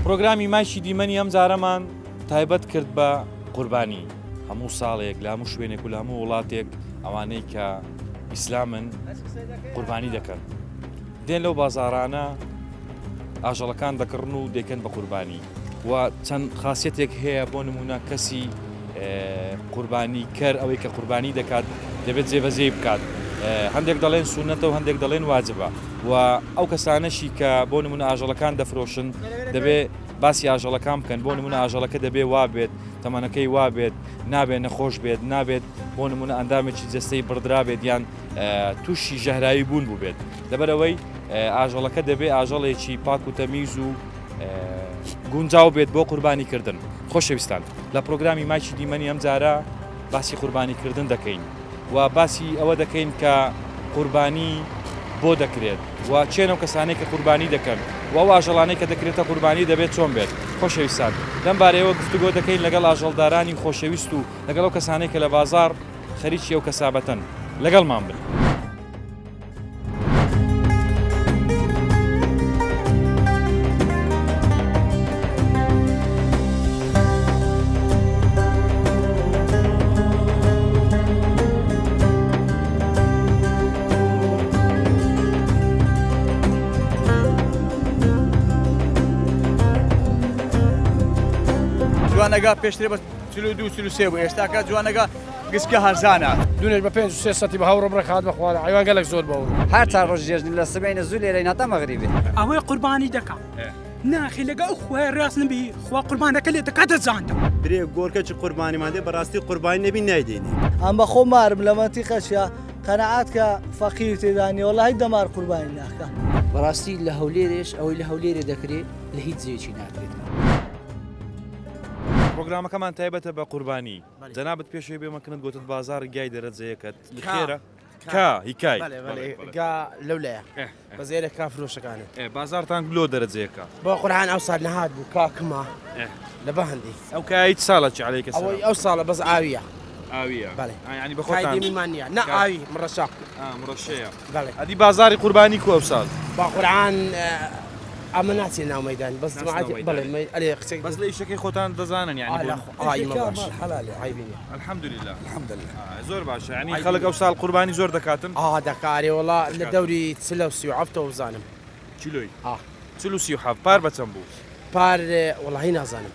پرۆگرامی مایشی دیمەنی ئەم جارەمان تایبەت کرد بە قوربانی هەموو ساڵێک لە هەموو شوێنێک و لە هەموو وڵاتێک ئەوانەی کە ئیسلامن قوربانی دەکەن دێن لەو بازارانە ئاژەڵەکان دەکڕن و دەکەن بە قوربانی و چەند خاصیتێک هەیە بۆ نمونە کەسی قوربانی کەر ئەوەی کە قوربانی دەکات دەبێت جێبەجێ بکات هەندێک دەڵێن سونەتە و هەندێک دەڵێن واجبە و ئەو کەسانەشی کە بۆ نمونە ئاژەڵەکان دەفرۆشن دەبێت باسی ئاژەڵەکان بکەن بۆ نمونە ئاژەڵەکە دەبێت وابێت تەمەنەکەی وابێت نابێت نەخۆش بێت نابێت بۆ نمونە ئەندامێکی جەستەی بڕدرا بێت یان تووشی ژەهراوی بوون بووبێت لەبەرەوەی ئاژەڵەکە دەبێت ئاژەڵێکی پاک و تەمیز و گونجاو بێت بۆ قوربانیکردن خۆشەویستان لە پرۆگرامی مایکی دیمەنی ئەم جارە باسی قوربانیکردن دەکەین و باسی ئەوە دەکەین کە قوربانی بۆ دەکرێت و چێنە و کەسانەی کە قوربانی دەکەن و ئەو ئاژەڵانەی کە دەکرێتە قوربانی دەبێت چۆن بێت خۆشەویستان لەم بارەیەوە گفتوگۆ دەکەین لەگەڵ ئاژەڵدارانی خۆشەویست و لەگەڵ ئەو کەسانەی کە لە بازار خەریکی ئەو کەسابەتن لەگەڵمان بن. جوانەکە پێشترێ بە 42-43 بوو ئێستاکە جوانەکە گسکە هەرزانە دوێژ بە 5 بە هەوڕە بڕێخات بەخوا حیوان گەلێک زۆر بەوڕ هەر تا ڕۆژێژنی لە سبەینە زوو لێرەی ناتە مەغریبێ ئەوەی قوربانی دەکەم ناخی لەگە ئەو خوای ڕاست نبی خوا قوربانەکە لێ دەکاتە زاندە درێ گۆرکەچی قوربانیمادێ بەڕاستی قوربانی نەبی نایدێنێ ئەم بە خۆ مارم لە مەنتیقەشە قەنەعات کە فەقیر تێدانی وەڵاهی دەمار قوربانی ناکە بەڕاستی لە هەولێرێش ئەوەی لە هەولێرێ دەکرێت لە هیچ جێکی ناکرێت. پرۆگرامەکەمان تایبەتە بە قوربانی جەنابەت پێشەوەی بێمەکردن گوتت بازار گای دەرەجەیەکەت خێرە هیکای لەولەیە بەزێرە کافرۆشەکانە بازارتان گلۆ دەرەجەیەەکە بۆ قورعان ئەو سال نەهات بوو کاکما لە بەهندی ئەو کایت ساڵەکی عەلەیکە ئەوەی ئەو ساڵە بەس ئاویە ئاویە ینی بەخۆیمانە نە ئاوی مڕەشا مڕەشەیە ئەدی بازاری قوربانی کو ئەو ساڵ با قورعان ئەمە ناچێت ناو مەدان بەس بەس لە ئیشەکەی خۆتان دەزانن الحەمدولله زۆر باشە ینی خەڵک ئەو ساڵ قوربانی زۆر دەکاتن دەکارێ وڵا لە دەوری 37 بزانم چیلۆی 37 پار بەچەند بوو پار وڵی نازانم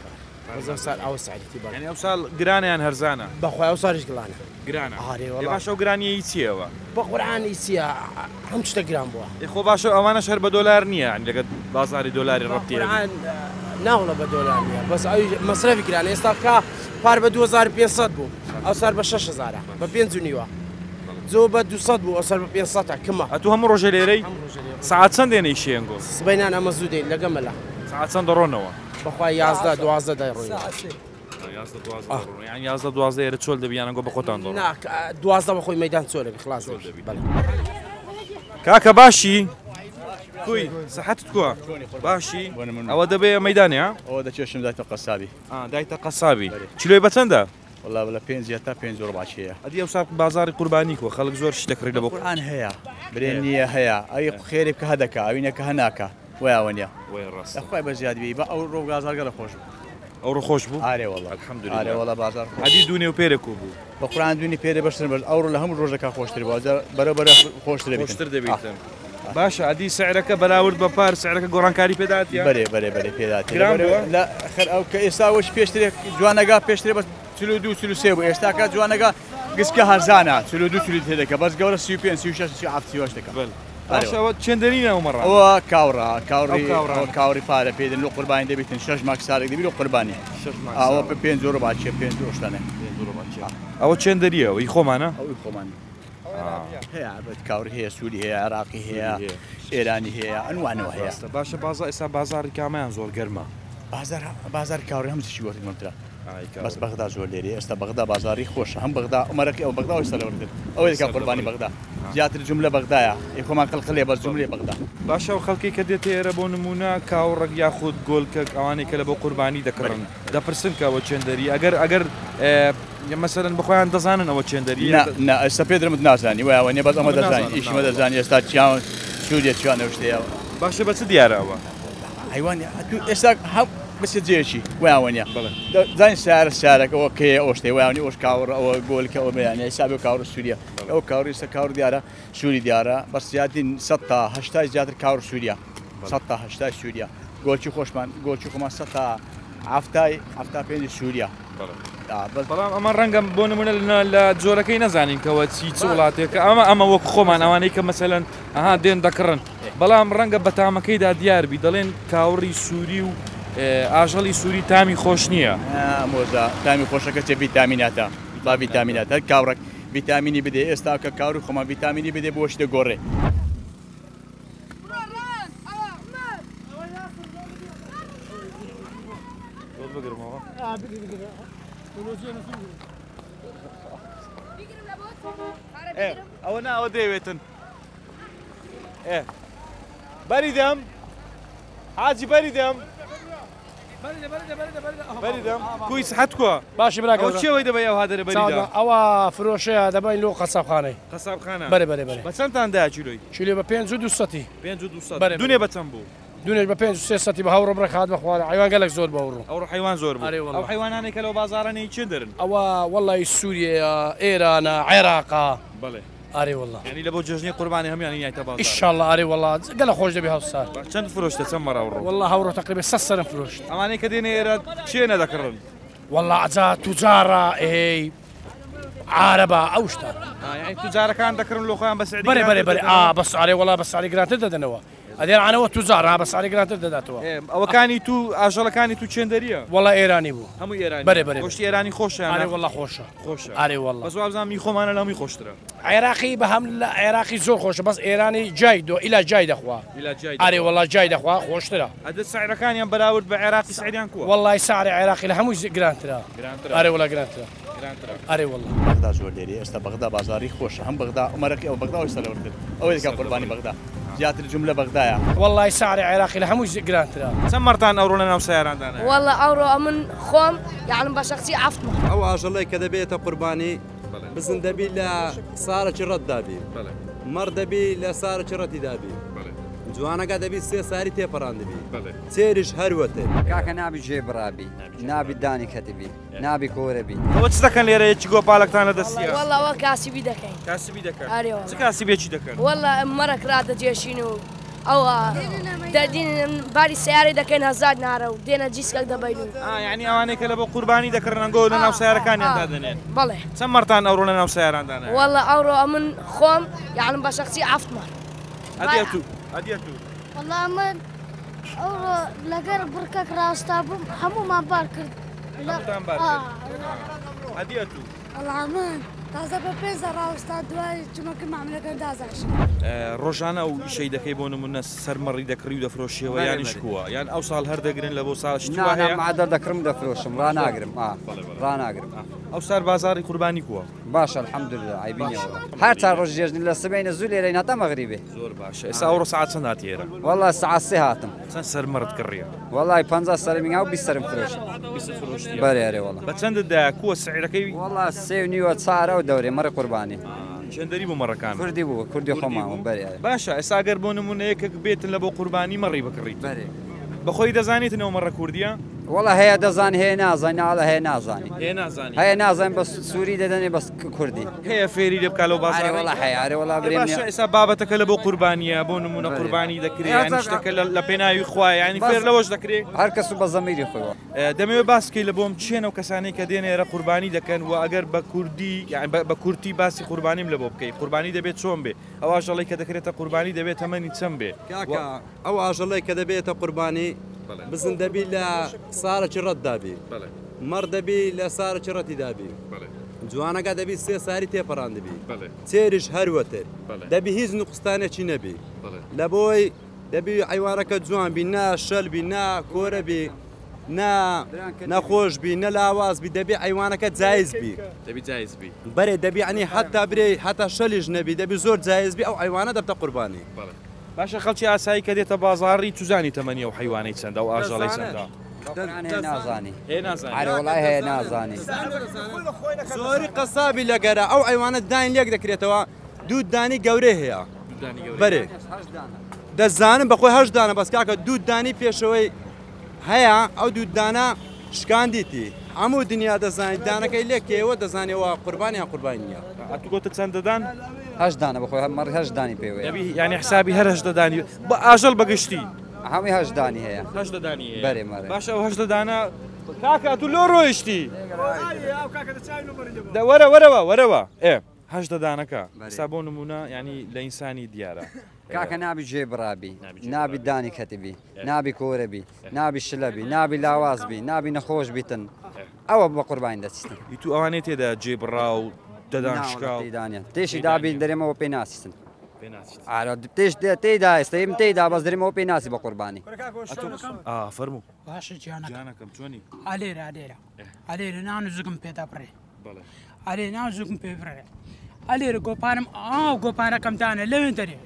سال ئەو سعیتی ینی ئەو ساڵ گرانیان هەرزانە بەخوای ئەو ساریش گڵانە گرانە باش ئەو گرانیی چیەوە بە قورعانی چیە هەم شتە گران بووە خۆ باشە ئەوانە شەر بە دۆلار نییە لەگەت بازاری دۆلاری ڕەتی ناوڵە بە دۆلار نیە بەس ئەوی مەسرەفی گرانە ئێستا بکە پار بە 2500 بوو ئەو سار بە 6000 بە 5 نیوە زۆ بە 200 بوو ئەو سەر بە 500 کەمە ئەتو هەموو ڕۆژە لێرەی ساعات چەند دێنەی شێنگۆ سبەینان ئەمە زوو دێن لەگە مەلا ساعات چەند دەڕۆنەوە بەخوای 11-12 دەڕۆین 11-12 ئێرە چۆل دەبیانە گۆ بە خۆتان دۆ 12 بەخۆی مەدان چۆل خلاص کاکە باشی کوی سەحەتت کووە باشی ئەوە دەبێ مەدانێ ئەوە دەچێشم دایتە قەسابی دایتە قەسابی چلۆی بەچەندە؟ وڵا لە 5 تا 5 ڕۆباچەیە ئەدی ئەو ساڵ بازاری قوربانی کۆ خەڵک زۆر شت دەکڕێت لە بۆ قورئان هەیە برێن نییە هەیە ئەوی خێری بکە هەدەکە ئەوینەکە هەناکە وایەوە نیە خۆی بە زیادوی بە ئەو ڕۆگازارگە لە خۆش بوو ئەو ڕۆخۆش بوو ئارێ وڵا ئارێ وڵا بازار ئەدی دوونێ و پێرێک بوو بە قورئان دوونی پێرە بەشتر بەش ئەوڕۆ لە هەموو ڕۆژەکە خۆشتر بووە بەرەبەر خۆشتر دەبێتن باشە ئەدی سعرەکە بەراورد بە پار سعرەکە گۆڕانکاری پێداتە بەرێ پێداتی لە ئەو کە ئێستاوەش پێشترێک جوانەکە پێشترێ بە 42-43 بوو ئێستاکە جوانەکە گسکە هەرزانە 42 دەکە بەس گەورە 35-36 دەکە باشەوە چێندەرینە ئەومەڕ ئەوە کاوڕی پارە پێدن لە قوربانی دەبێتن 6 ماک ساڵێک دەبێت لە قوربانی ئەوە بە 5 ڕۆباچێ 5 ڕۆشتانە ئەوە چێندەریە ئەوی خۆمانە ئەوی خۆمان هەیە کاوری هەیە سووری هەیە عێراقی هەیە ئێرانی هەیە ئەنوانەوە هەیە باشە ئێستا بازاری کامیان زۆر گەرمە بازار کاوری هەمووی وەرترا بەس بەغدا زۆر لێرە ئێستا بەغدا بازاری خۆشە هەم بەغدا ئەمەرەکە ئەو بەغدا ئەوی سەرەوەرگرت ئەوەی دەکات قوربانی بەغدا زیاتر جملە بەغدایە یەکۆمان قەڵقەڵێ بەس جملەی بەغدا باشە و خەڵکی کە دێتە ئێرە بۆ نمونە کاوڕێک یاخود گۆلکەک ئەوانەی کە لە بۆ قوربانی دەکڕن دەپرسن کەەوە چێندەری ئەگەر مەسەرەن بخۆیان دەزانن ئەوە چێندەری ئێستا پێدرمت نازانی وایەوە نیە بەس ئەمە دەزانین ئیشمە دەزانانی ئێستا چیان سوودێ چیانە شتەیە باشە بە چ دیارە ئەوە حیوان ئێستا بس جێکی وایوانە زانین شارێکەوە کێ ئەو شتێ وایانی ئەوش کاوڕ ئەوە گۆلکە ئەوە بەیانە حسابی کاوڕ سووریا ئەو کاوڕی سە کاوڕ دیارە سووری دیارە بەس زیاترین 100 تا 80 زیاتر کاوڕ سووریا 100 تا 80 سووریا گۆلکی خۆشمان گۆلکی خۆمان 100 تا 75 سووریا بەڵام ئەمە ڕەنگەم بۆ نمونە لە جۆرەکەی نەزانین کەەوە چ وڵاتێکە ئەمە وەک خۆمان ئەوانەی کە مەسەلەن ئەها دێن دەکڕن بەڵام ڕەنگە بە تامەکەیدا دیاربی دەڵێن کاوڕی سووری و ئاژەڵی سووری تامی خۆش نییە مۆزە تامی خۆشەکە چێ ڤیتامیناتە با ڤیتامیناتە کاوڕێک ڤیتامینی بدێ ئێستا کە کاوری خۆمان ڤیتامینی بدێ بۆ شتە گۆڕێ ئەوە ناوە دەیەوێتن بەریدەم حاجی بەریدەم بەریدەم کوی سەحەت کووە باشی براکە چێوەی دەبێ ئەو هادرە بەریدا ئەوە فرۆشەیە دەبین لۆ قەسەبخانەی قەسابخانە بەرێ بەرێ بەرێ بە چەندتاندا چیلۆی چیلۆ بە 500 دونێ بە چەند بوو دونێش بە 500 بە هەوڕۆ بڕێخات بەخوارە حیوان گەلێک زۆر بەوڕۆ ئەو حیوان زۆر بوو ئەو حیوانانێکە لەو بازارانەی چێ دەرن ئەوە وەڵی سووریە ئێرانە عێراقا بڵێ ئارێ وڵا ینی لە بۆ جژنی قوربانی هەمیان یایتە باز ئیشاڵڵا ئارێ وڵا گەلە خۆش دەبێ هەوسار چەند فرۆشتە چەند مەراوڕۆ وڵا هەوڕۆ تقریبا 100 سەرم فرۆشت ئەمانەی کە دێنێ ئێرە چێ نەدەکڕن وەڵا ئەجا توجارە ئێی عارەبە ئەو شتە یعنی توجارەکان دەکڕن لۆ خۆیان بەسعری بەرێ بەرێ بەرێ بەس ئارێ وڵا بە ساڵی گرانتر دەدەنەوە ئەدێرانەوە توجار بە ساڵی گرانتر دەداتەوە ئەوەکانی تو ئاژەڵەکانی تو چێندەریە وڵا ئێرانی بوو هەموو ئێرانی بەرێ بەرێ گۆشتی ئێرانی خۆشیان ئارێ وڵا خۆشە خۆشە ئارێ وڵا بەس وابزانام می خۆمانە لە هەمووی خۆشترە عێراقی بە هەم لە عێراقی زۆر خۆشە بەس ئێرانی جای دۆ ئیلا جای دەخوا ئارێ وڵا جای دەخوا خۆشترە ئەدە سعرەکانیان بەراورد بە عێراقی سعریان کووە وڵای سعری عێراقی لە هەمووی گرانترە ئارێ وڵا گرانترە ئارێ وڵا بەغدا زۆر لێری ئێستا بەغدا بازاری خۆشە هەم بەغدا ئەمەرەکە ئەو بەغدا ئێستا لەوردن ئەوەی دەکات قوربانی بەغدا زیاتر جملە بەغدایە وڵای سعری عێراقی لە هەمووی گرانترە چەند مەرتان ئەوڕۆ لە ناو سەیاراندانە والله ئەوڕۆ من خۆم یعنی بە شخصی عفتمە ئەو ئاژەڵەی کە دەبێتە قوربانی بزن دەبی لە سارەکی ڕەتدابی مەڕ دەبی لە سارەکی ڕەتی دابی جوانەکە دەبی سێ ساری تێپەڕان دەبی چێریش هەروەتە کاکە نابی ژێبرابی نابی دانی کەتبی نابی کۆرەبی ئەوە چ دەکەن لێرە یەکی گۆپالێکتان لە دەستیە والله ئەوە کاسیبی دەکەین کاسبی دەکەن ئارێ چ کاسبێکی دەکەن والله مەرەک ڕادەجێشین و ئەوە دەدین باری سیارە دەکەین هەزار نارە و دێنە جیسکەک دەبین و یعنی ئەوانەیە کە لە بۆ قوربانی دەکردنەوە لە ناو سیارەکانیان دادنێن بەڵێ چەند مەرتان ئەوڕۆ لە ناو سیاراندانە والله ئەوڕۆ من خۆم یعنی بە شخصی عفتمە ئەدیەتو والله من ئەوڕۆ لەگەر بڕکەک ڕاستا بووم هەموومان بار کرد ئەدیەتو وەڵام من تازە بە پێنج ڕاوستا دوای چمەکە معاملەکەم دازاش ڕۆژانە و ئیشەی دەکەی بۆ نمونە سەرمەڕی دەکڕی و دەفرۆشیەوە یانی شکووە یان ئەو ساڵ هەر دەگرن لە بۆ ساڵشتوە معدە دەکڕم دەفرۆشم ڕناگرم ڕناگرم ئەو سار بازاری قوربانی کووە باشە الحەمدولله ئایبینەوە هەر تا ڕۆژ جێژنی لە سبەینە زوو لێرە ناتە مەغریبێ زۆر باشە ئێستا ئەوڕۆ ساعت چەند هاتیێرە وەڵا ساعت سێ هاتم چەند سەرمەڕت کڕیە وەڵای 50 سەرمی و 20 سەرم فرۆشت بەرێ وەڵا بە چەندتدا کووە سعیرەکەی وەڵا سێ و نیوە چارە و دەورێ مەڕی قوربانی چەندەری بۆ مەڕەکان کوردی بوو کوردی خۆماوە بەرێ باشە ئێستا گەر بۆ نمونە یەکێک بێتن لە بۆ قوربانی مەڕی بکڕیت بەرێ بەخۆی دەزانێتنەوە مەڕە کوردیە وەڵا هەیە دەزان هەیە نازانانی ناڵە هەیە نازانی هەیە نازان بە سووری دەدەنێ بەس کوردی هەیە فێری لێ بکالەوە بازار وڵا هەیە وڵا باشە ئێستا بابەتەکە لە بۆ قوربانیە بۆ نمونە قوربانی دەکرێت شتەکە لە پێناوی خوای ینی فێر لەوەش دەکرێت هەر کەس و بە زەمیری خۆیەوە دەمەوێت باسکەی لە بۆم چێنە و کەسانی کە دێنێرە قوربانی دەکەن و ئەگەر بە کوردی بە کورتی باسی قوربانیم لە بۆ بکەیت قوربانی دەبێت چۆن بێ ئەو ئاژەڵی کە دەکرێتە قوربانی دەبێت تەمەنی چەند بێ ئەو ئاژەڵی کە دەبێتە قوربانی بزن دەبی لە سارەکی ڕەت دابی مەڕ دەبی لە سارەکی ڕەتی دابی جوانەکە دەبی سێ ساری تێپەڕان دەبی چێریش هەروەتر دەبی هیچ نوقستانێکی نەبی لە بۆی دەبی حیوانەکە جوانبی نا شەلبی نا کۆرەبی نەخۆشبی نە لاوازبی دەبی حیوانەکە جایزبی بەرێ دەبی عنی حتا برێ حتا شەلیش نەبی دەبی زۆر جایزبی ئەو حیوانە دەبتە قوربانی باشە خەڵکی ئاسایی کە دێتە بازاڕی توزانی تەمەنی ئەو حیوانەی چەندە و ئاژەڵی چەندە نازانی وڵای هەیە نازانی زۆری قەسابی لەگەرە ئەو حیوانە داین لێک دەکرێتەوە دوو دانی گەورە هەیە بەرێ دەزانم بەخۆی هەشدانە بەس کاکە دوو دانی پێشەوەی هەیە ئەو دوودانە شکاندیتی هەموو دنیا دەزانیت دانەکەی لێ کێوە دەزانێەوە قوربانیان قوربانی نییە ئەتو گۆتە چەند دەدان؟ هەشت دانە بخۆی مەڕ هەشت دانی پێوە یعنی حسابی هەر هەشت دەدانی بە ئاژەڵ بەگشتی هەمووی هەشت دانی هەیە هەشت دەدانی بەرێ مەڕێ باشە ئەو هەشت دانە کاکە تو لۆ ڕۆیشتی وەرەوە هەشت دانەکە سا بۆ نمونە ینی لە ئینسانی دیارە کاکە نابی جێبڕابی نابی دانی کەتیبی نابی کۆرەبی نابی شلەبی نابی لاوازبی نابی نەخۆش بیتن ئەوە بە قوربانی دەچستن تو ئەوانەی تێدا جێبڕا و دەدان شکاوانیان تێشی دابی دەرێمەوە پێی ناسیستن تێش تێدا ئێستایم تێدا بەس دەرێمەوە پێی ناسی بە قوربانی فەرموو باشە جیانەکەم چۆنی ئالێرە نان و زگم پێدا بڕێ ئەلێ ناو زگم پێ بڕێ ئەلێرە گۆپانم گۆپانەکەمدانە لەوێ دەرێ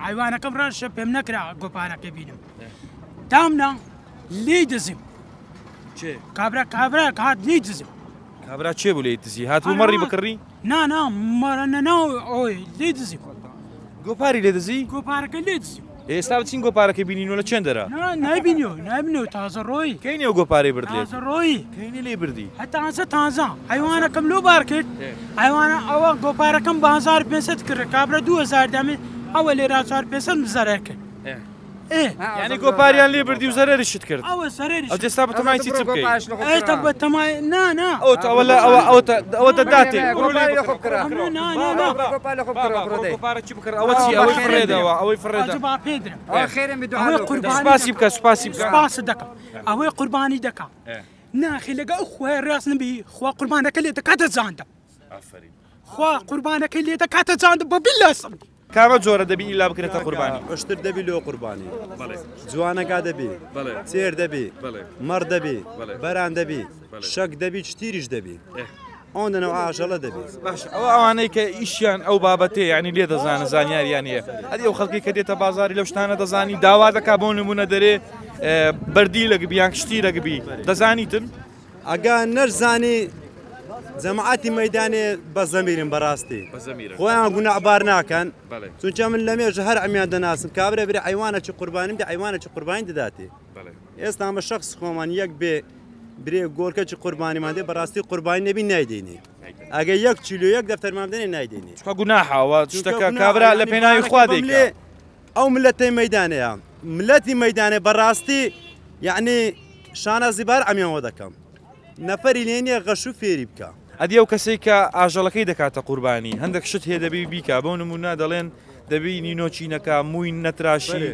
حیوانەکەم ڕاشە پێم نەکرا گۆپانەکە بینم دامنا لێ دەزیم کابرا هات لێ دزیم کابرا چێ بوو لێ دزی هاتوو مەڕی بکڕی نا مەرەنەناو ئەوی لێ دزیم گۆپاری لێ دزی گۆپارەکە لێ دزیم ئێستا بچین گۆپارەکە بینینەوە لە چێندەرە نابینەوە تازە ڕۆی کەینێ ئەو گۆپارەی برد لێ ڕۆی کەینێ لێ بردی تازە حیوانەکەم لۆ بار کرد حیوانە ئەوە گۆپارەکەم بە 1500 کرد کابرا 2000 دامێ ئەوە لێرا 4500 بزەرە کرد یعنی گۆپاریان لێ بردی و زەرەریشت کرد ئەوە سەرێری ئەو جێستا بە تەمای چی بکەیت ئێستا بە تەمای نا ئەوە دەداتێ گۆپارە چی بکڕ ئەوە چی ئەوەی فڕێدەوە ئەوەی فڕێدا پێدرا سپاسی بکە سپاس دەکەم ئەوەی قوربانی دەکەم ناخی لەگە ئەو خوای ڕاست نبی خوا قوربانەکە لێ دەکاتە جاندە خوا قوربانەکەی لێ دەکاتە جاندە بە بیلاسم کامە جۆرە دەبی ئیلا بکرێتە قوربانی ئەشتر دەبی لۆ قوربانی جوانەکە دەبی چێر دەبی مەڕ دەبی بەران دەبی شەک دەبی چتیریش دەبی ئەو دەنەوە ئاژەڵە دەبی باش ئەوە ئەوانەی کە ئیشیان ئەو بابەتێ ینی لێ دەزانە زانیاریان هەیە ئەدی ئەو خەڵکی کە دێتە بازاری لەو شتانە دەزانی داوا دەکا بۆ نمونە دەرێ بەردی لەگبی یان کشتی لەگبی دەزانیتن ئەگە نەرزانی جەماعەتی مەیدانێ بە زەمیرن بەڕاستی خۆیان گونەعبار ناکەن چونکە من لە مێژە هەر ئەمیان دەناسم کابرا برێ حیوانە چ قوربانیم دە حیوانە چ قوربانی دەداتێ ئێستا ئەمە شەخص خۆمان یەک بێ برێ گۆرکە چ قوربانیمان دێ بەڕاستی قوربانی نەبی نایدێنێ ئەگە 1 کیلۆ 1 دەفتەرمان بدەنێ نایدێنێ گوناحەوە شتەکە کابرا لە پێناوی خوا دێ ئەو ملەتەی مەیدانەیە ملەتی مەیدانێ بەڕاستی یعنی شانە زیبار ئەمیانەوە دەکەم نەفەری لێنێ غەش و فێری بکە ئەدی ئەو کەسێک کە ئاژەڵەکەی دەکاتە قوربانی هەندێک شت هەیە دەبی بیکە بۆ نمونە دەڵێن دەبی نینۆچینەکە مووی نەتراشی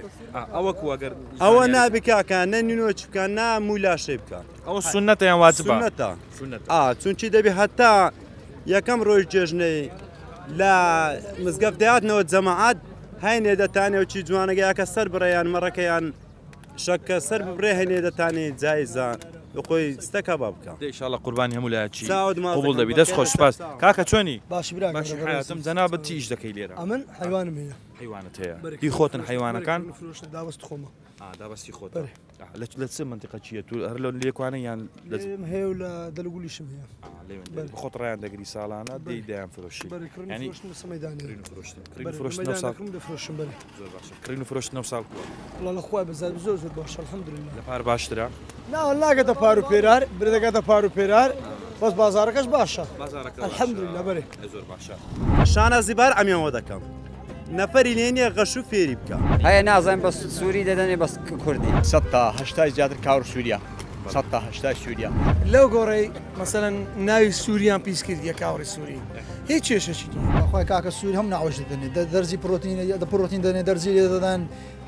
ئەوە کوواگەر ئەوە نابکاکە نە نینۆچ بکە نا مووی لاشەی بکە ئەوە سونەتەیان واجبە چونکی دەبی هەتا یەکەم ڕۆژ جێژنەی لە مزگەفتدایاتنەوە جەماعات هەینێ دەتانێ و چی جوانەگەیاکە سەر بڕێیان مەڕەکەیان شەکە سەر ببڕێ هەینێ دەتانێت جایزە خۆی ستەکە با بکە ئینشاءڵڵا قوربانی هەموو لایەکی قبول دەبی دەست خۆش سپاس کاکە چۆنی باشی حیاتم جەنابەت چی ئیش دەکەی لێرە ئەمن حیوانم هەیە حیوانت هەیە دی خۆتن حیوانەکان دابەست خۆمە دابەستی خۆت لە چ منتیقە چیە تو هەر لە لێکوانە یان هەیە و لە دەلگولیشم هەیە خۆت ڕیان دەگری ساڵانە دی دایان فرۆشی کڕین و فرۆشت 9 ساڵ لە خۆی بەزار زۆر زۆر باش الحەمدولله لە پار باشترە ناگەتە پار و پێرار برێدەگاتە پار و پێرار بەس بازارەکەش باشە الحەمدولله بەرێ زۆر باشە شانە زیبار ئەمیانەوە دەکەم نەفەری لێنێ غەش و فێری بکە هەیە نازانین بە سووری دەدەنێ بەس کوردی 100 تا 80 زیاتر کاور سووریا 100 تا 80 سووریا لەو گۆڕەی مەسەلەن ناوی سووریان پیس کردیە کاوڕی سووری هیچ کێشەشی خۆی کاکە سووری هەم ناوەش دەدەنێت دەرزی پرۆتین دەنێ دەرزی لێ دەدەن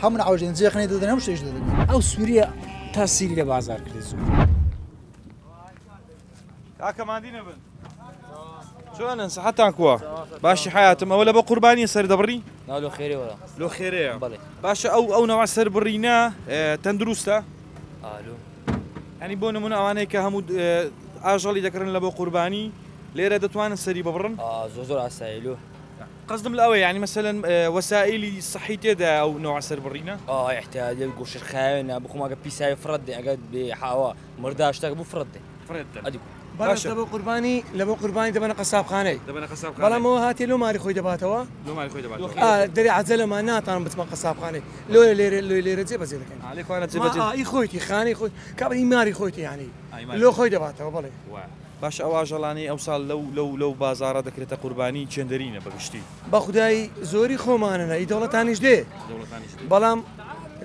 هەم ناوەژێن جێخنی دەدەن هەم شتێش دەدەن ئەو سووریە تاسیری لە بازار کرد زوو کاکەماندی نەبن چۆنن سەحەتان کووە باشی حیاتم ئەوە لە بە قوربانی سەر دەبڕی لۆ خێرەوە لۆ خێرەیە باشە ئەو نەوە سەر بڕینە تەندروستە ینی بۆ نمونە ئەوانەیە کە هەموو ئاژەڵی دەکردن لە بۆ قوربانی لێرە دەتوانن سەری ببڕن زۆر ئاسایلو قصدم لەوە ینی مەسەلەن وەسائلی سەحی تێدا ئەو نەوە سەر بڕینە احتیاج گۆشت خاوێنە بخۆماگە پیساوی فرەت دێ ئەگەر بێ حاوە مرداشتەکە بوو فرەت دێ فرێت ئەدی بەڵام لە بۆ قوربانی دەبەنە قەسابخانەی بەڵامەوە هاتی لۆ ماری خۆی دەباتەوە دەری عەجەلەمان ناتوانم بچمە قەسابخانەی لێرە جێبەجێ دەکەن ئی خۆیتی خانەی خۆی کابڕی ماری خۆیتی یانی لۆ خۆی دەباتەوە بڵێ باش ئەو ئاژەڵانی ئەو ساڵ لەو بازارە دەکرێتە قوربانی چێندەرینە بەگشتی بە خودایی زۆری خۆمانەنە ئی دەوڵەتانیش دێ بەڵام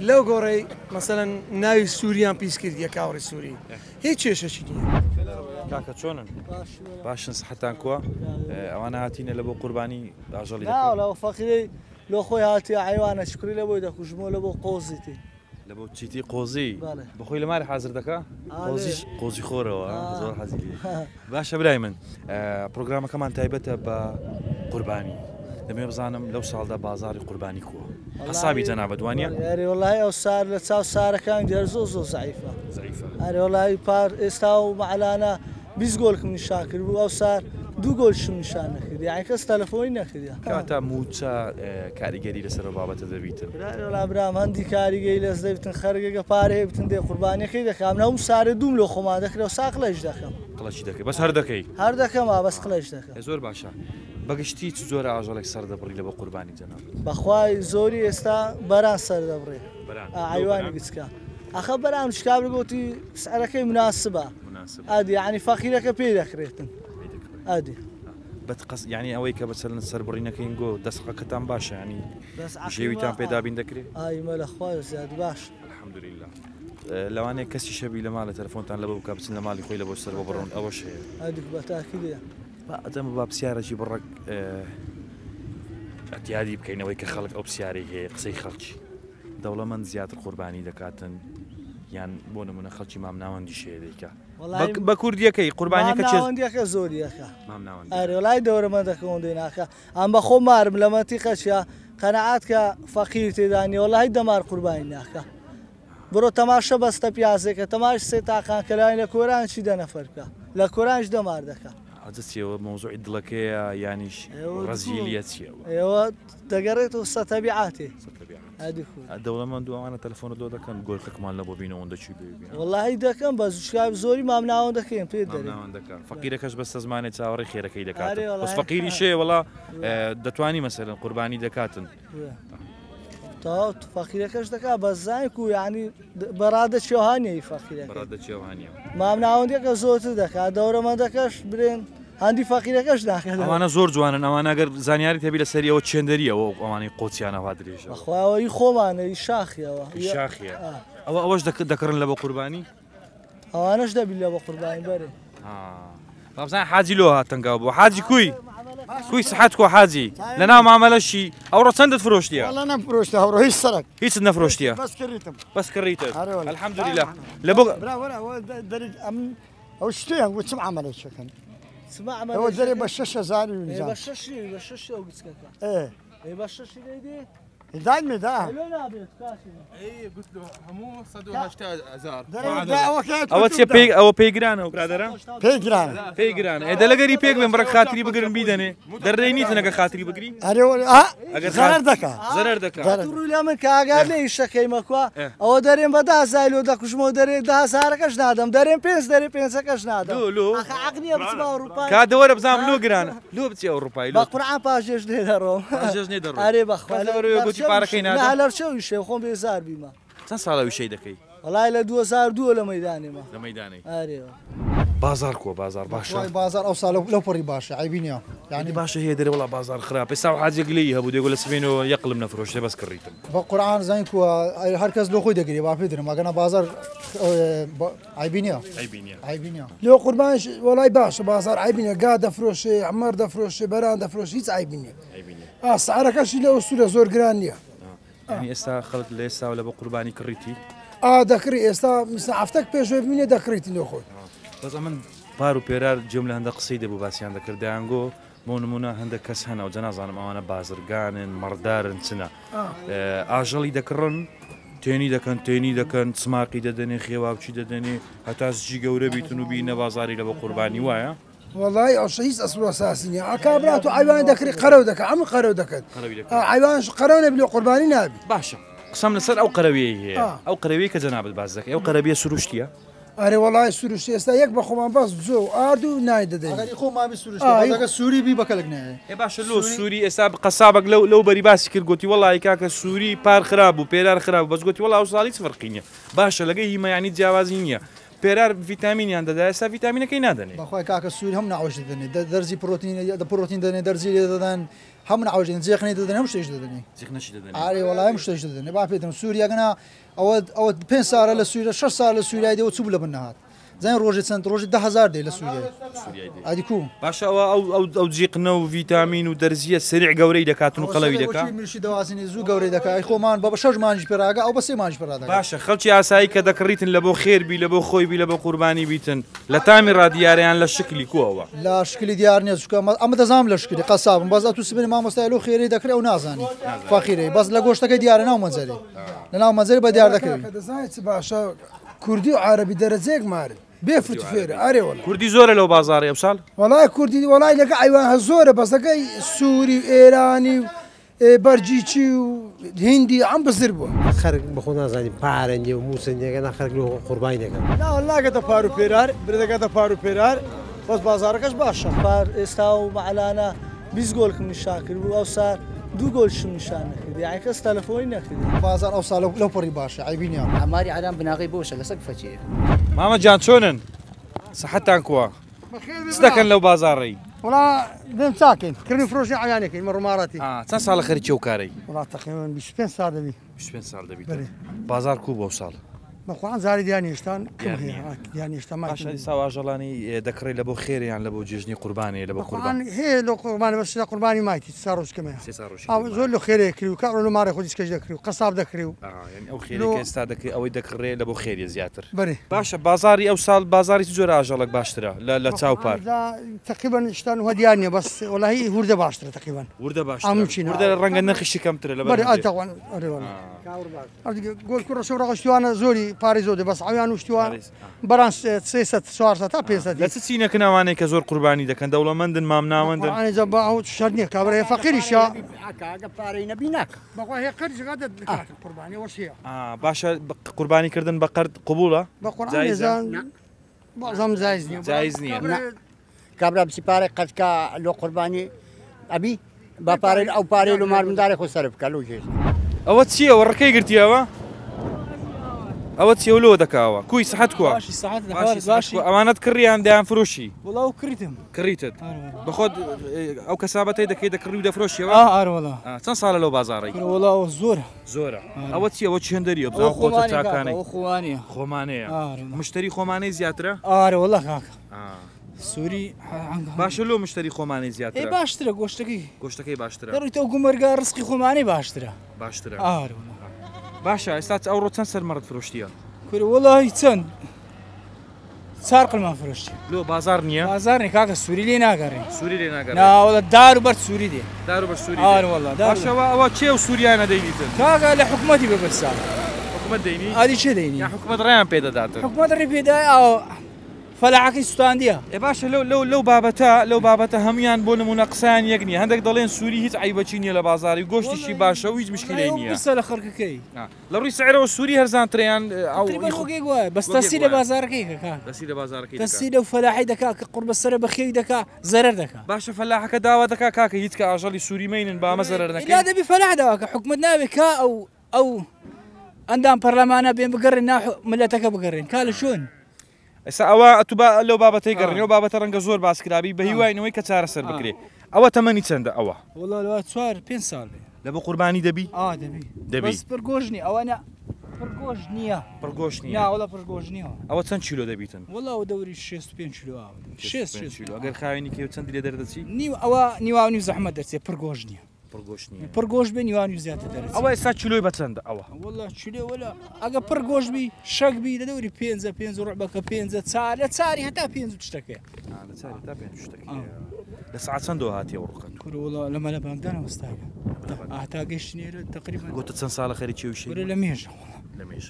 لەو گۆڕەی مەسەلەن ناوی سووریان پیس کردیە کاوڕی سووری هیچ کێشەشی نییە کاکە چۆنن باشن سەحەتان کووە ئەوانە هاتیینە لە بۆ قوربانی ئاژەڵی لەو فەقیرەی لۆ خۆی هاتیە حیوانە شکری لە بۆی دەکوژمەوە لە بۆ قۆزیتی لە بۆ چیتی قۆزی بەخۆی لە ماری حازر دەکا قۆزی خۆرەوە زۆر حەزی باشە برای من پرۆگرامەکەمان تایبەتە بە قوربانی دەمێ بزانم لەو ساڵدا بازاری قوربانی کووە حسابی جەنابەت دوانیە وڵای ئەو سار لە چاو سارەکان دێر زۆر زعیفە وڵی پار ئێستا و مەعلانە 20 گۆڵکم نیشان کرد بوو ئەو سار 2 گۆلشم نیشان نەکرد یعنی کەس تەلەفۆنی نەکردی کاتە موچە کاریگەری لەسەر بابەتە دەبیتن برام هەندی کاریگەری لەس دەبتن خەرگەگە پارەیە بتن دێ قوربانیەکەی دەکەم نەوم سارە دوم لۆ خۆمان دەکرێت و سا قلەش دەکەم قڵەشی دەکەی بەس هەر دەکەی هەر دەکەم بەس قلەش دەکەم زۆر باشە بەگشتی چ زۆرە ئاژەڵێک سەر دەبڕی لە بە قوربانی جەناب بەخوای زۆری ئێستا بەران سەر دەبڕێ حیوانی گچکە ئەخە بەرام شکا بگوتی سعرەکەی مناسبە ئادی یعنی فەقیرەکە پێی دەکرێتن ئادی بەتقەس یعنی ئەوەی کە بەسەر سەربڕینەکەین گۆ دەسقەکەتان باشە ینی ژێویتان پێدابین دەکرێت ئایمە لەخوای زیاد باش الحەمدولله لەوانەیە کەسی شەبی لە ماڵە تەلەفۆنتان لە بە بکە بچن لە ماڵی خۆی لە بۆ سەر بۆ بڕۆن ئەوەش هەیە ئەدی بەتاکی لێ ئەدەمە با پرسیارەکی بڕێک ئەتیادی بکەینەوەی کە خەڵک ئەو پرسیارەی هەیە قسەی خەڵکی دەوڵەمەند زیاتر قوربانی دەکاتن یان بۆ نمونە خەڵکی مام ناوەندی شێ دەیکا بە کوردیەکەی قوربانیەکە چێندیەکە زۆریەکە ئەرێ وڵای دەورەمەندەکەەوە دەیناکە ئەم بەخۆ مارم لە مەتیقەچیا قەنەعات کە فەقیر تێدانی وڵای دەمار قوربانی ناکە بڕۆ تەماشە بەستە پیازێکە تەماش سێ تاقان کەلای لە کۆران چی دەنەفەرکە لە کۆرانش دەمار دەکە ئەجەچیەوە مۆزوعی دڵەکەیە یانیش ڕەزیلیە چیەوە ئێوە دەگەڕێتەوە سەتەبیعاتێ دەوڵەمەند دووانە تەلەفۆنە دۆ دەکەن گۆڵکەکمان لە بۆ بینەوەندە چی ببین وڵی دەکەم بە زوشکاب زۆری مامناوە دەکەین پێ دەکەن فەقیرەکەش بەستە زمانێت چاوەڕی خێرەکەی دەکات بەس فەقیری شێ وڵا دەتوانی مەسەرن قوربانی دەکاتن تا فەقیرەکەش دەکا بە زانک و یعنی بەڕادە چێوهانیی فەقیرەکە مامناوەندێکە زۆرتر دەکات دەورەمەندەکەش برێن هەندی فەقیرەکەش داکەن ئەوانە زۆر جوانن ئەوانە ئەگەر زانیاری تەبی لە سەریەوە چێندەریەوە ئەوانەی قۆچیانەوا درێژە خواوەی خۆمانەی شاخیەوە شاخیە ئەوەش دەکڕن لە بە قوربانی ئەوانەش دەبی لە بە قوربانی بەرێ بابزان حاجی لۆ هاتنگاو بۆ حاجی کوی سەحەت کۆ حاجی لە ناو مامەلەشی ئەوڕۆ چەندت فرۆشتیە نەفرۆشتە هەڕۆ هیچ سەرک هیچ نەفرۆشتیە بەس کڕیتە الحەمدولله لە بۆ ئەو شتیان و چم عملێکەکەن ئەوە دەرێ بە 6,000 دایمێ دا ئەوە چێ ئەوە پێیگرانەوە برادەرە پێیگرانە ئێدە لەگەری پێک بێن بڕک خاتری بگرن بیدەنێ دەڕێ نیتنەکە خاتری بگری زەرەر دەکا زەرەر دەکات ڕووی لە من کاگار لە ئیشەکەیمەکوە ئەوە دەرێن بە 10,000 لۆ دەکوژمەوە دەرێ 10,000ەکەش نادەم دەرێن 5 دەرێ 5ەکەش نادەم عقلیە بچمە ئەوروپای کادەوەرە بزانام لۆ گرانە لۆ بچێ ئەوروپای بە قورعان پاژێژ لێ دەڕۆم ئەرێ بەخوا پارەکەی نادەم لەرچەویشێ خۆم بێزار بیمە چەند ساڵە وشەی دەکەی وڵای لە 2002 لە مەیدانێمە لە مەیدانی ئارێەوە بازار کۆ بازار باشە بازار ئەو ساڵ لەو پڕی باشە عیبینە یعنی باشە هەیە دەرێ وڵا بازار خراپ ئێستا حاجێک لێی هەبوو دێگو لە سبێنەوە یەقلم نەفرۆشتێ بەس کڕیتم بە قورعان زانگ کووە هەر کەس لۆ خۆی دەگری با پێ درم ئەگەنە بازار عیبینە لۆ قوربانش وڵای باشە بازار عیبینە گا دەفرۆشێ عمەر دەفرۆشێ بەران دەفرۆش هیچ عیبینە سعرەکەشی لە ئوسولە زۆر گران نییە ئێستا خەڵک لە ئێستا لە بە قوربانی کڕیتی دەکری ئێستا هەفتەك پێشوێ بینێ دەکڕیتی لۆ خۆی بەس ئەمن پار و پێرار جم لە هەندە قسەی دەبوو باسییان دەکردیانگۆ بۆ نمونە هەندە کەس هەنە و جەنازانم ئەوانە بازرگانن مەڕدارن چنە ئاژەڵی دەکڕن تێنی دەکەن سماقی دەدەنێ خێواوچی دەدەنێ هەتا زجی گەورە بیتن و بینە بازاری لە بە قوربانی وایە وڵی ئەوشە هیچ ئەسڵ ساسینە ئاکابرات و ئایوان دەکری قەرەو دەکە ئەم قەرەو دەکەن ئایوانش قەرەو نەبی لە قوربانی نابی باشە قسەم لەسەر ئەو قەرەوەی هەیە ئەو قەرەوەی کە جەنابەت باز دەکەی ئەو قەرەبیە سروشتیە ئەرێ وڵای سروشتی ئێستا یەک بە خۆمان بەس جۆ ئاردوو نای دەدەین خۆمابی سروشتەکە سووری بی بەکەلک نایە ێ باشە لۆ سووری ئێستا قەسابک لەو بەری باسی کرد گوتی وڵی کاکە سووری پار خراپ و پێرار خراپ بەس گوتی وڵا ساڵی فەرقینە باشە لەگەی هیمایانی جیاوازی نییە پێرار ڤیتامینیان دەدا ئێستا ڤیتامینەکەی نادەنێ بەخوای کاکە سووری هەم ناوەش دەدەنێت دەرزی پرۆتین دەنێ دەرزی لێ دەدەن هەم ناوەژێن جێخنەی دەدەن هەم شتێش دەدەنێ ئارێ وەڵای هەم شتێش دەدەنێ با پێتم سووریەکەنا ئەوە 5 ساڵە لە سوورە 6 ساڵ لە سووریای دێەوە چوو لە بن نەهات زين روجي سنت روجي 10,000 دي لسوريا هادي كو باشا او جيقنا وفيتامين ودرزيه سريع قوري دكات وقلوي دكا مشي دوازني زو قوري دكا اخو مان بابا شج مانج براغا او بس مانج براغا باشا خلشي عساي كذكريتن لبو خير بي لبو خوي بي لبو قرباني بيتن لا تامر دياريان لا شكلي كو هو لا شكلي ديارني زكا اما تزام لا شكلي قصاب بس اتو سبني ما مستاهلو خيري دكري او نازاني فخيري بس لا غوشتك ديارنا ومنزلي لا منزلي بديار دكري دزايت باشا كردي وعربي درجيك مارد بيفرت فير اري والله كردي زوره لو بازاري ابصال والله كردي والله لك ايوان زوره بس لك سوري ايراني برجيتشي هندي عم بزربوا خرج بخونا زاني بارنجي وموسنجي انا خرج له قرباني لا والله قد بارو بيرار برد قد بارو بيرار بس بازاركش باشا بار استاو معلانا بيزغولكم الشاكر او صار دو گۆل شمشان نەکردی يعني کەس تەلەفۆنی نەکردی بازار ئەو ساڵ لەو پڕی باشە عیبینیان ئەماری عەرام بناغی بۆشە لە سەگ فەچێ ماما جان چۆنن سەحەتتان کووە چ دەکەن لەو بازاڕی وڵا دێم چاکەین کردنی فرۆشی عیانێکین مە ڕووماڕەتی چەند ساڵە خەریکی ئەو کارەی وڵا تەقریبەن 25 ساڵ دەبی 25 ساڵ دەبیت بازار کوو بۆ ساڵ بەخۆیان زاری دیانیشتان دیانیشتان ساواژەڵانی دەکڕی لە بۆ خێریان لە بۆ جێژنی قوربانی لە بۆ قوربان هەیە لە قوربانی بەس لە قوربانی مایتی سا ڕۆژکەمەیە زۆر لە خێرێکری و کاڕۆ لە مارە خۆی کەش دەکری و قەساب دەکری و ئەو خێرەکە ئێستا دەکەی ئەوەی دەکڕێ لە بۆ خێری زیاتر بەێ باشە بازاری ئەو ساڵ بازاری زۆر ئاژەڵک باشترە لە چاوپار تقریبان شتان وە دیارنیە بەس وڵی هوردە باشترە تقریبان وردە باشترە ڕەنگە نرخیشی کەمترە لە گۆل کوڕە شەڕەقشتوانە زۆری پارێ زۆر بەس ئەویان وشتووە بەران 300 تا 500 لە چ چینەکە ناوانەیە کە زۆر قوربانی دەکەن دەوڵەمەندن مام ناوەندن ئەنێجا بە ئەو شەر نییە کابرای فەقیریشە پارەی نەبی ناکە بەخوا هەیە قەرجگا دەکات قوربانی وەش هەیە باشە قوربانیکردن بە قەرد قبوڵە بەزەم جایز نییە کابرا بچی پارەی قەتکە لۆ قوربانی ئەبی با پارەی ئەو پارەی لە مارمدارێک خۆ سەر بکە لۆ ژێ ئەوە چییە وەڕەکەی گرتیەوە ئەوە چێولۆ دەکاوە کوی سەحەت کووە ئەوانەت کڕیان دەیان فرۆشی وڵاو کریتم کڕیتت بەخۆت ئەو کەسابەتەی دەکەی دەکڕی و دەفرۆشیەوە ئاروەڵا چەند ساڵە لەو بازاڕی وڵاو زۆرە ئەوە چیەوە چێندەریە بزان خۆتە چاکانەی خۆمانەیە مشتری خۆمانەی زیاترە ئاروەڵا کاکە سووری باشە لۆ مشتری خۆمانی زیاتر باشترە گۆشتەکەی باشترە دەڕیتە گومەرگا ڕسقی خۆمانی باشترە باشە ئێستا ئەوڕۆ چەند سەرمەڕت فرۆشتیە کوری وڵی چەند چار قلمان فرۆشتی لۆ بازار نییە بازارنی کاکە سووری لێ ناگەڕێن سووری لێ ناگەڕێن ناوەڵە دار و بەر سووری دێ دار و بەر سووری ئاروەڵا باشەوە ئەوە چێ و سووریانە دەیدیتن کاکە لە حکومەتی ببرسا حکومەت دەینی ئادی چێ دەینی حکومەت ڕێیان پێدەداتن حکومەت ڕێ پێدای ئەو فەلاحەکەی سوستاندیە باشە لەو بابەتە هەمویان بۆ نمونە قسەیان یەک نییە هەندێک دەڵێن سووری هیچ عیبەچی نییە لە بازاری گۆشتیشی باشە و هیچ مشکلەی نییە لە خەڵکەکەی لە ڕووی سعرەوە سووری هەرزانتریان وایە بەس تەسی لە بازارەکەی دەستی لەو فەلاحی دەکا کە قوربە سەرە بەخێوی دەکا زەرەر دەکا باشە فەلاحەکە داوا دەکا کاکە هیچ کە ئاژەڵی سووری مەینن بامە زەرەر نەکەی لا دەبی فەلاح داوا کە حکومت ناوێت کا ئەو ئەندام پەرلەمانە بێن بگەڕێن ناو ملەتەکە بگەڕێن کا لە شۆن ئێستا ئەوە ئەتوبا لەو بابەتەی گەڕنەوە بابەتە ڕەنگە زۆر باسکرابی بە هیواینەوەی کە چارەسەر بکرێ ئەوە تەمەنی چەندە ئەوە وڵا 4-5 ساڵ لە بۆ قوربانی دەبی دەبی پرگۆژنی ئەوەنە پرگۆژ نییە پرگۆش نییە ناوەڵە پرگۆژ نییە ئەوە چەند کیلۆ دەبیتن وڵاو دەوری 65 کیلۆ 6 کیلۆ ئەگەر خاوێنی کێ چەندی لێ دەردەچی ئەوە نیواونی زەحمەت دەچێت پرگۆژ نییە پرگۆش بێ نیوانی زیاتر دەرێت ئەوە ئێستا کیلۆی بەچەندە ئەوە وڵا کیلۆ وەلا ئەگە پرگۆشبی شەکبی دەدەوری 5 ڕۆبەکە 5 چار لە چاری هەتا 5 شتەکەی لە ساعت چەندەوە هاتیەوە ڕووکەن وڵا لەمە لە بانگدانە وەستاگە ئاتا گەشتنێرە تقریبا گوتە چەند ساڵە خەریکی وشی لە مێژە لە مێژ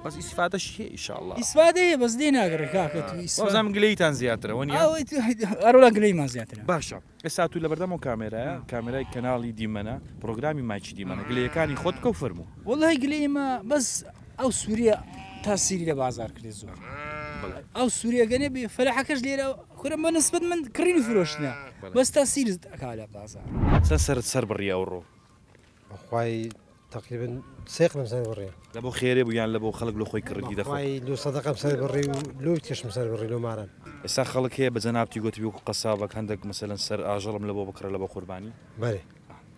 بەس ئیسفادەش هەیە ئیشاءالله ئیسفادەیە بەس لێ ناگەڕێ کاکە وەزام گلەیتان زیاترەوە نیە ئەرۆلا گلەیمان زیاترە باشە ئێستا تو لە بەردەمەوە کامێرای کەناڵی دیمەنە پرۆگرامی مایکی دیمەنە گلەیەکانی خۆت کە و فەرموو وڵی گلەیمە بەس ئەو سووریە تاسیری لە بازار کرێ زۆر ئەو سووریەگەنێ بێ فەرحەکەش لێرە خورم بە نسبەت من کڕینی فرۆشتنە بەس تا سیرز دەکا لە بازار سەرت سەر بڕی ئەوڕۆ بەخوای تقریبا سێقم سەر بڕێ لە بۆ خێرێ بوو یان لە بۆ خەڵک لە خۆی کڕی دەخوای لو سەدەقەم سەر بڕی و لۆ کێشم سەر بڕی لۆ ماران ئێستا خەڵک هەیە بە جەنابتی گوتی وەکو قەسابەک هەندێک مەسەلەن سەر ئاژەڵم لە بۆ بکڕە لە بۆ قوربانی بەێ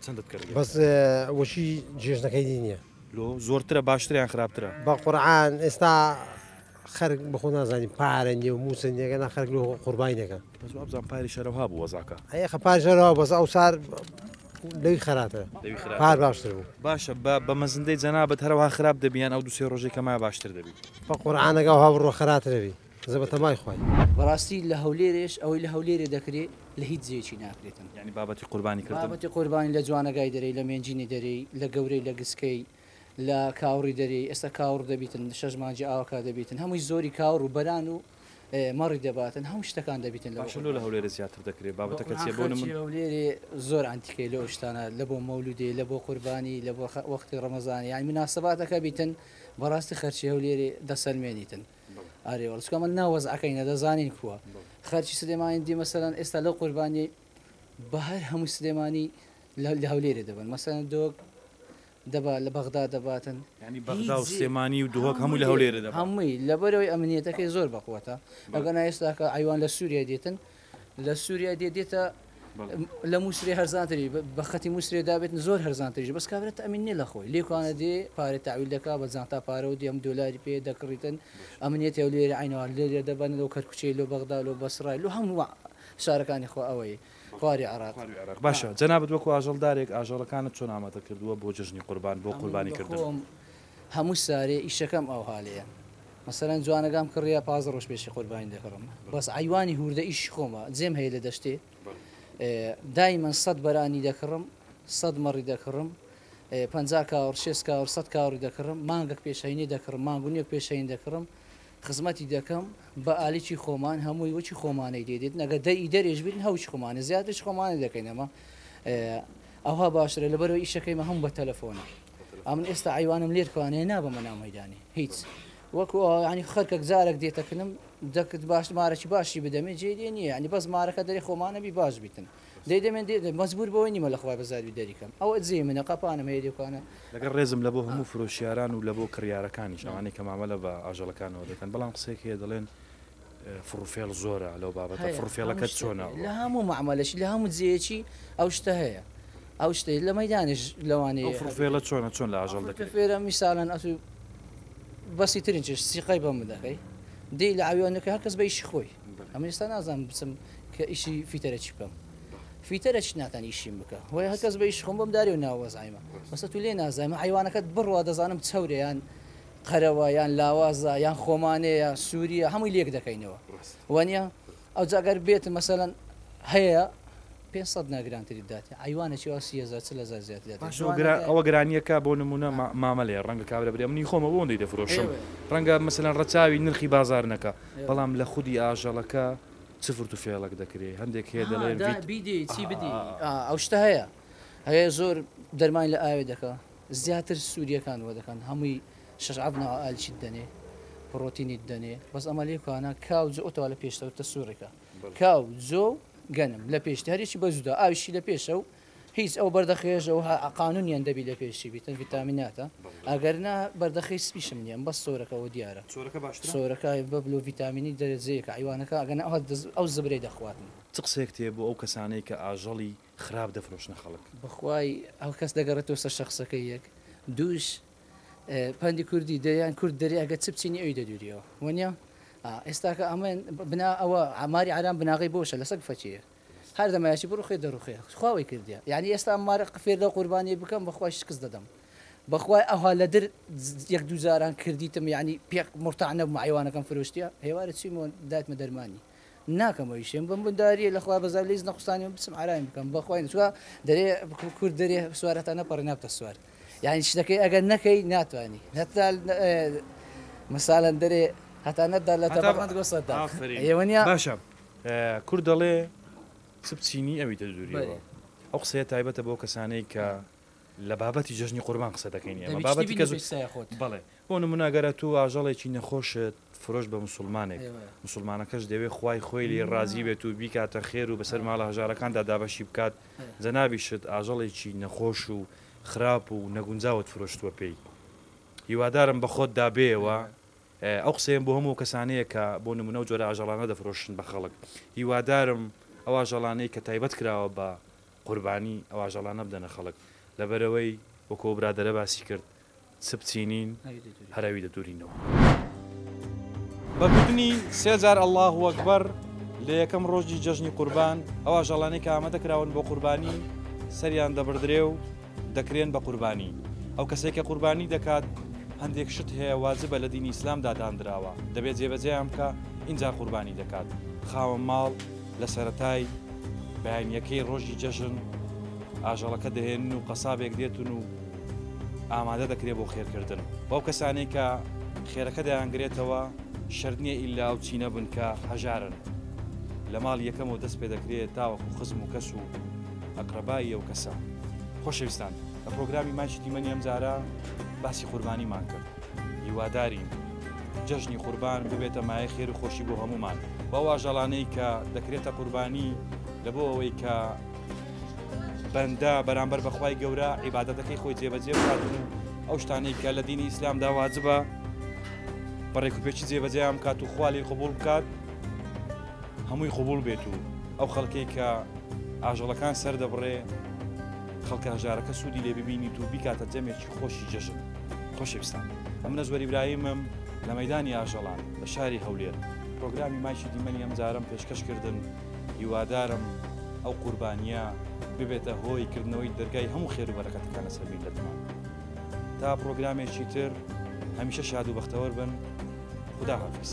چەندت کرد بەس وەشی جێژنەکەی نییە لۆ زۆرترە باشتریان خراپترە بە قورعان ئێستا خەرک بەخۆ نازانانی پارەنجێ و موسنجێگەنا خەرک لۆ قوربانیەکە بەس وابزان پاری شەرەوها بوو وەزاکە هەیە خە پاری شەرەوە بەس ئەو سار لەوی خراپە پار باشتر بوو باشە بە مەزندەی جەنابەت هەروها خراپ دەبیان ئەو دوسێ ڕۆژێک کەمای باشتر دەبی بە قورعانەکە ها بڕۆ خراترەوی زەبەتەمای خۆی بەڕاستی لە هەولێرێش ئەوەی لە هەولێرێ دەکرێت لە هیچ جێکی ناکرێتن ینی بابەتی قوربانی کردن بابەتی قوربانی لە جوانەگای دەرەی لە مێنجینی دەرەی لە گەورەی لە گسکەی لە کاوڕی دەرەی ئێستا کاوڕ دەبیتن شەش مانجی ئاوکە دەبیتن هەمووی زۆری کاوڕ و بەران و مەڕی دەباتن هەموو شتەکان دەبیتن لە هەولێرە زیاتر دەکرێت بابەتەکە چێ بۆ هەولێرێ زۆر ئەنتیکەی لەو شتانە لە بۆ مەولودێ لە بۆ قوربانی لە بۆ وەختی ڕەمەزانی یان مناسباتەکە بیتن بەڕاستی خەرچی هەولێرێ دەسەلمێنیتن ئارێوەڵسکە من ناوەزعەکەینە دەزانین کووە خەرچی سلێمانی دی مەسەلەن ئێستا لەو قوربانی بە هەر هەموو سلێمانی لە هەولێرێ دەبن مەسەلەن دۆک دەبا لە بەغدا دەباتن ینی بەغدا و سلێمانی و دۆک هەموو لە هەولێرە دەبن هەمووی لەبەرەوەی ئەمنیەتەکەی زۆر بەقوەتە ئەگەنا ئێستاکە ئایوان لە سووریا دێتن لە سووریا دێتە لە مووسری هەرزانتری بە خەتی مووسری دابێتن زۆر هەرزانتریش بەس کابرێت ئەمینێ لە خۆی لێکوانە دێ پارێ تاویل دەکا بە جانتا پارە و دێم دۆلاری پێ دەکڕیتن ئەمنیەت هەولێرە عینەوە لێرە دەبن لەو کەرکوچەی لۆ بەغدا لۆ بەسڕای لۆ هەموو شارەکانی خۆ ئەوەی خواری عراق باشە جەنابەت وەکو ئاژەڵدارێک ئاژەڵەکانت چۆن ئامادە کردووە بۆ جژنی قوربان بۆ قوربانی کردن هەموو سارێ ئیشەکەم ئەو حالەیە مەسەرەن جوانەکەم کڕیا 15 ڕۆژ پێشی قوربانی دەکڕم بەس ئایوانی هوردە ئیش خۆمە جێم هەیە لە دەشتێ دایمەن 100 بەرانی دەکڕم 100 مەڕی دەکڕم 50 کاوڕ 6 کاوڕ 100 کاوڕی دەکڕم مانگەک پێشینی دەکڕم مانگونیەک پێشین دەکڕم خزمەتی دەکەم بە ئالیکی خۆمان هەمووی وەچی خۆمانەی دێت نەگە دەی دەرێژ بین هەوچ خۆمانە زیاترش خۆمانە دەکەینەمە ئەوها باشترە لەبەرەوە ئیشەکەیمە هەم بە تەلەفۆنە ئەمن ئێستا ئایوانم لێرکوانەیە نابەمە نامەدانی هیچ وەکو ینی خەرکەک جارێک دێتەکردم دەکرد باش مارەی باشی بدەمێ جێ دێ نییە ینی بەس مارەکە دەری خۆمانەبی باش بیتن دەیدەمێن مەزبور بەوەی نیمە لە خخوای بەزاری دەریکەم ئەوە جێ منە قەپانم هەیە دێکانە لەگەر ڕێزم لە بۆ هەموو فرۆشیاران و لە بۆ کڕیارەکانی شەوانەی کە مامەلە بە ئاژەڵەکانەوە دەکەن بەڵام قسێک هەیە دەڵێن فڕوفێڵ زۆرە لەو بابەتە فڕوفێڵەکەت چۆنە لە هەموو معمەلەشی لە هەموو جێکی ئەو شتە هەیە ئەو شتەی لە مەدانش لەوانەیە فڕوفێڵە چۆنە چۆن لە ئاژەڵ دەکەێت فێرە میساڵەن ئەتو بەسی ترینچش سیقای بەم بدەکەی دەی لە ئاویانەکە هەرکەس بە ئیشی خۆی ئەمە ئێستا نازانم بچم کە ئیشی فیتەرە چی بکەم فیتەرە چ ناتان ئیشیم بکە وای هەرکەس بە ئیش خۆم بەم داری و ناوەزایمە بەسە تو لێ نازانمە حیوانەکەت بڕوا دەزانم چەورەیان قەرەوە یان لاوازە یان خۆمانەیە سووریە هەمووی لێک دەکەینەوە وانە ئەو جاگەر بێت مەسەلەن هەیە 500 ناگرانتری داتی ئایوانێکی وا 30,000 زیاتر ئەوە گرانیەکە بۆ نمونە مامەلەیە ڕەنگە کابرا برێ منی خۆمە بۆ دەی دەفرۆشم ڕەنگە مەسەلەن ڕەچاوی نرخی بازار نەکە بەڵام لە خودی ئاژەڵەکە چفرت و فێڵک دەکرێت هەندێک هەیە دەڵێن بیدی چی بدی ئەو شتە هەیە زۆر دەرمان لە ئاوێ دەکە زیاتر سووریەکان وە دەکەن هەمووی شەعبنەوە ئالچیت دەنێ پرۆتینیت دەنێ بەس ئەمە لێکوانە کاو جۆتەوە لە پێشتەوە سوورێکە کاو جۆ گەنم لە پێشتی هەریی بەزودا ئاویشی لە پێشە و هیچ ئەو بەردەخێژەوە قانونیان دەبی لە پێشی بیتن ڤیتامیناتە ئەگەرنا بەردەخی سپیشم نییە بەس سۆرەکەەوە دیارە سۆرەکە بەبل و ڤیتامینی دەرەجەیەکە ئەیوانەکە ئەگەنا ئەو زبرەی دەخواتن چ قسێک تێ بۆ ئەو کەسانەی کە ئاژەڵی خراپ دەفرۆشنە خەڵک بخوای ئەو کەس دەگەڕێتەوە سەر شخصەکەی یەک دووش پەندی کوردی دەیان کورد دەریاگە چ بچینی ئەوی دەدوریەوە وەنیە ئێستاکە ئەمە بنا ئەوە ئاماری ئارام بناغی بۆشە لەسەر فەچەیە هەر دەمایشی بڕوخێ دەڕوخێ خواوی کردیا یعنی ئێستا مارە فێر لە قوربانی بکەم بەخوای شکست دەدەم بەخوای ئەوها لە در یەک دووزاران کردیتم یعنی پێک مرتعنە مایوانەکەم فرۆشتیا هێوارە چیمۆ دایتمە دەرمانی ناکەمەوەیشم بم بنداریە لەخوا بەزار لیز نەخستانی بچم ئارایم بکەم بەخوای چوە دەرێ کورد دەرێ سوارەتانە پەڕ نابتە سوار یعنی شتەکەی ئەگەر نەکەی ناتوانانی هەتا مەساڵەن دەرێ هەتا نەدا لە تەبەقەت گۆسەدا ئێوەنیا باشە کورد دەڵێ چ بچینی ئەوی دەدوریەوە ئەو قسەیە تایبەتە بۆ کەسانەی کە لە بابەتی جژنی قوربان قسە دەکەین ئێمە بابەتی کە بەڵێ بۆ نمونەگەرە تو ئاژەڵێکی نەخۆشت فرۆش بە مسلمانێک مسلمانەکەش دەوێت خوای خۆی لێ ڕازی بێت و بیکاتە خێر و بەسەر ماڵە هەژارەکاندا دابەشی بکات جەنابیشت ئاژەڵێکی نەخۆش و خراپ و نەگونجاوت فرۆشتووە پێی هیوادارم بە خۆت دابێەوە ئەو قسەیەم بۆ هەموو کەسانەیە کە بۆ نمونە و جۆرە ئاژەڵانە دەفرۆشن بە خەڵک هیوادارم ئەو ئاژەڵانەی کە تایبەت کراوە بە قوربانی ئەو ئاژەڵانە بدەنە خەڵک لەبەرەوەی وەکۆ برادەرە باسی کرد سبچینین هەراوی دەدورینەوە بەگوتنی 3000 الله ئەکبەر لە یەکەم ڕۆژی جەژنی قوربان ئەو ئاژەڵانەی کە ئامادەکراون بۆ قوربانی سەریان دەبردرێ و دەکرێن بە قوربانی ئەو کەسێک کە قوربانی دەکات هەندێک شت هەیە واجبە لە دینی ئیسلامدا دانراوە دەبێت جێبەجێیان بکە ئینجا قوربانی دەکات خاوەن ماڵ لە سەرەتای بەیانیەکەی ڕۆژی جەژن ئاژەڵەکە دەهێنن و قەسابێک دێتون و ئامادە دەکرێت بۆ خێرکردن بەو کەسانەی کە خێرەکە دەیانگرێتەوە شەرت نییە ئیلا ئەو چینە بن کە هەژارن لە ماڵ یەکەمەوە دەست پێ دەکرێت تاوەکو خزم و کەس و ئەقرەبایی ئەو کەسە خۆشەویستان لە پرۆگرامی ماچی دیمەنی ئەم جارە باسی قوربانیمان کرد هیوادارین جەژنی قوربان ببێتە مایە خێر و خۆشی بۆ هەمومان بە ئاژەڵانەی کە دەکرێتە قوربانی لە بۆ ئەوەی کە بەندە بەرامبەر بەخوای گەورە عیبادەتەکەی خۆی جێبەجێ بکاتن و ئەو شتانەی کە لە دینی ئیسلامدا واجبە بەڕێکوپێکی جێبەجێیان بکات و خوا لێی قبوڵ بکات هەمووی قبوڵ بێت و ئەو خەڵکەی کە ئاژەڵەکان سەر دەبڕێ خەڵکە هەژارەکە سوودی لێ ببینیت و بیکاتە جەمێکی خۆشی جەژن خۆشەویستان ئەم نەزوەری ئیبراهیمم لە مەیدانی ئاژەڵان لە شاری هەولێر پرۆگرامی ماچی دیمەنی ئەم جارم پێشکەشکردن هیوادارم ئەو قوربانیە ببێتە هۆی کردنەوەی دەرگای هەموو خێر و بەرەکەتەکانە سەر میلەتمان تا پرۆگرامێکی تر هەمیشە شاد و بەختەوەر بن خدا حافیز